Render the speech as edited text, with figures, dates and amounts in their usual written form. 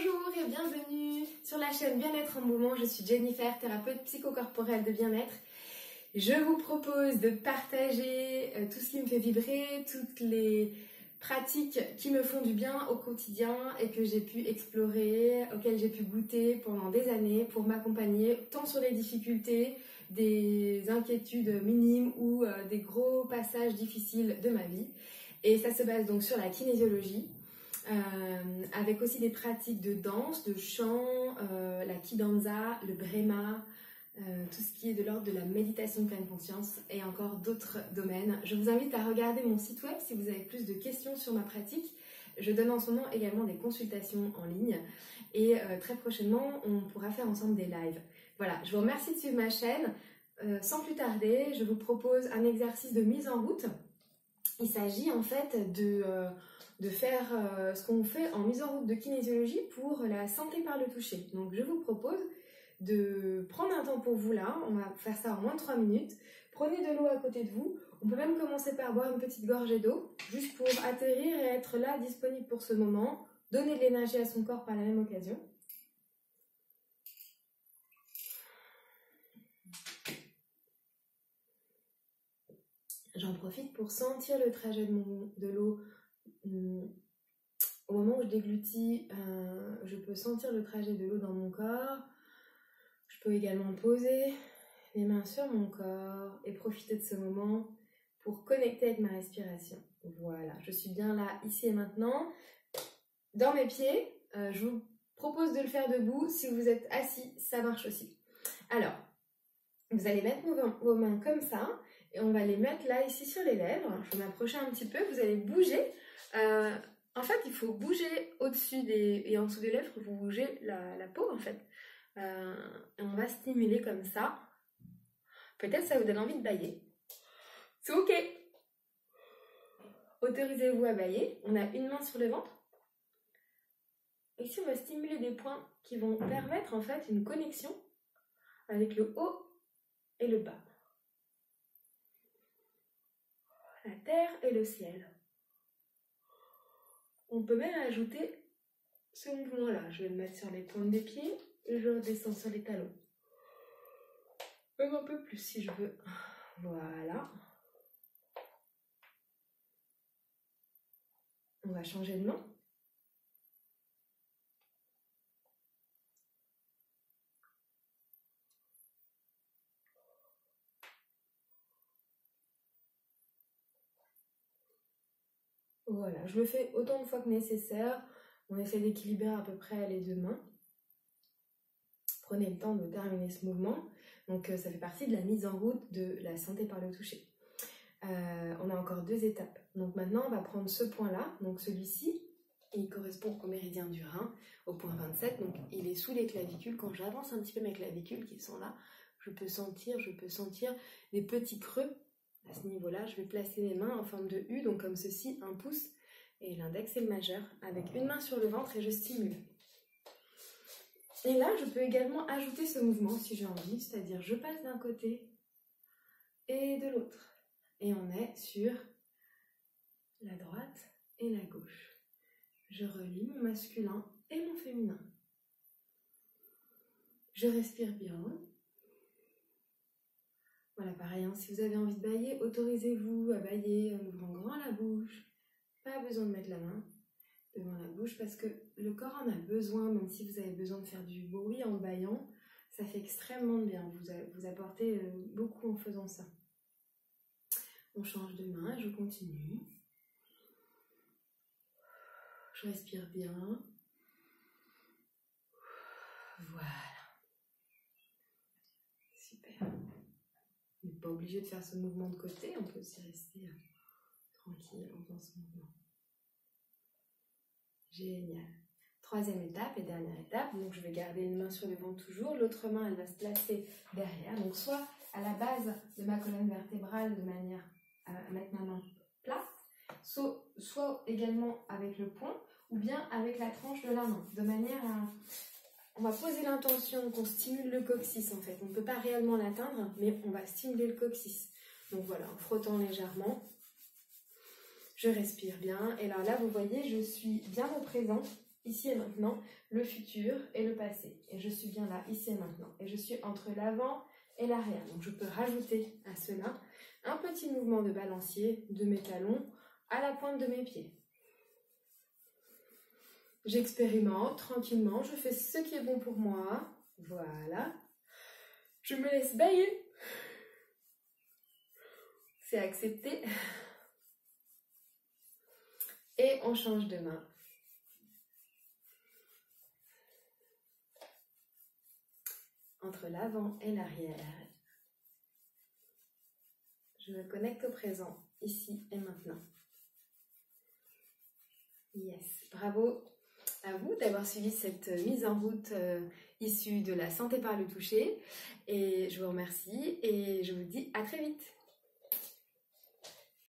Bonjour et bienvenue sur la chaîne Bien-être en mouvement. Je suis Jennifer, thérapeute psychocorporelle de bien-être. Je vous propose de partager tout ce qui me fait vibrer, toutes les pratiques qui me font du bien au quotidien et que j'ai pu explorer, auxquelles j'ai pu goûter pendant des années pour m'accompagner tant sur les difficultés, des inquiétudes minimes ou des gros passages difficiles de ma vie. Et ça se base donc sur la kinésiologie. Avec aussi des pratiques de danse, de chant, la kidanza, le brema, tout ce qui est de l'ordre de la méditation de pleine conscience et encore d'autres domaines. Je vous invite à regarder mon site web si vous avez plus de questions sur ma pratique. Je donne en ce moment également des consultations en ligne et très prochainement on pourra faire ensemble des lives. Voilà, je vous remercie de suivre ma chaîne. Sans plus tarder, je vous propose un exercice de mise en route. Il s'agit en fait de faire ce qu'on fait en mise en route de kinésiologie pour la santé par le toucher. Donc je vous propose de prendre un temps pour vous là, on va faire ça en moins de 3 minutes. Prenez de l'eau à côté de vous, on peut même commencer par boire une petite gorgée d'eau, juste pour atterrir et être là, disponible pour ce moment, donner de l'énergie à son corps par la même occasion. J'en profite pour sentir le trajet de l'eau. Au moment où je déglutis, je peux sentir le trajet de l'eau dans mon corps. Je peux également poser les mains sur mon corps et profiter de ce moment pour connecter avec ma respiration. Voilà, je suis bien là, ici et maintenant. Dans mes pieds, je vous propose de le faire debout. Si vous êtes assis, ça marche aussi. Alors, vous allez mettre vos mains comme ça et on va les mettre là, ici sur les lèvres. Je vais m'approcher un petit peu, vous allez bouger. En fait, il faut bouger au-dessus et en dessous des lèvres, vous bougez la peau en fait. Et on va stimuler comme ça. Peut-être ça vous donne envie de bâiller. C'est ok. Autorisez-vous à bâiller. On a une main sur le ventre. Et ici, on va stimuler des points qui vont permettre en fait une connexion avec le haut et le bas. La terre et le ciel. On peut même ajouter ce mouvement-là. Je vais le mettre sur les pointes des pieds et je redescends sur les talons. Même un peu plus si je veux. Voilà. On va changer de main. Voilà, je le fais autant de fois que nécessaire. On essaie d'équilibrer à peu près les deux mains. Prenez le temps de terminer ce mouvement. Donc ça fait partie de la mise en route de la santé par le toucher. On a encore 2 étapes. Donc maintenant, on va prendre ce point-là. Donc celui-ci, il correspond au méridien du rein, au point 27. Donc il est sous les clavicules. Quand j'avance un petit peu mes clavicules qui sont là, je peux sentir des petits creux. À ce niveau-là, je vais placer mes mains en forme de U, donc comme ceci, un pouce et l'index et le majeur, avec une main sur le ventre et je stimule. Et là, je peux également ajouter ce mouvement si j'ai envie, c'est-à-dire je passe d'un côté et de l'autre. Et on est sur la droite et la gauche. Je relie mon masculin et mon féminin. Je respire bien. Voilà, pareil, hein, si vous avez envie de bâiller, autorisez-vous à bâiller en ouvrant grand la bouche. Pas besoin de mettre la main devant la bouche parce que le corps en a besoin, même si vous avez besoin de faire du bruit en bâillant, ça fait extrêmement de bien. Vous apportez beaucoup en faisant ça. On change de main, je continue. Je respire bien. Voilà. Super. On n'est pas obligé de faire ce mouvement de côté, on peut aussi rester tranquille en faisant ce mouvement. Génial. 3e étape et dernière étape, donc je vais garder une main sur le ventre toujours, l'autre main elle va se placer derrière, donc soit à la base de ma colonne vertébrale de manière à mettre ma main plate, soit également avec le poing ou bien avec la tranche de la main, de manière à... On va poser l'intention qu'on stimule le coccyx en fait, on ne peut pas réellement l'atteindre, mais on va stimuler le coccyx. Donc voilà, en frottant légèrement. Je respire bien et là vous voyez, je suis bien au présent ici et maintenant, le futur et le passé. Et je suis bien là, ici et maintenant. Et je suis entre l'avant et l'arrière. Donc je peux rajouter à cela un petit mouvement de balancier de mes talons à la pointe de mes pieds. J'expérimente tranquillement, je fais ce qui est bon pour moi. Voilà. Je me laisse bailler. C'est accepté. Et on change de main. Entre l'avant et l'arrière. Je me connecte au présent, ici et maintenant. Yes, bravo à vous d'avoir suivi cette mise en route issue de la santé par le toucher. Et je vous remercie et je vous dis à très vite.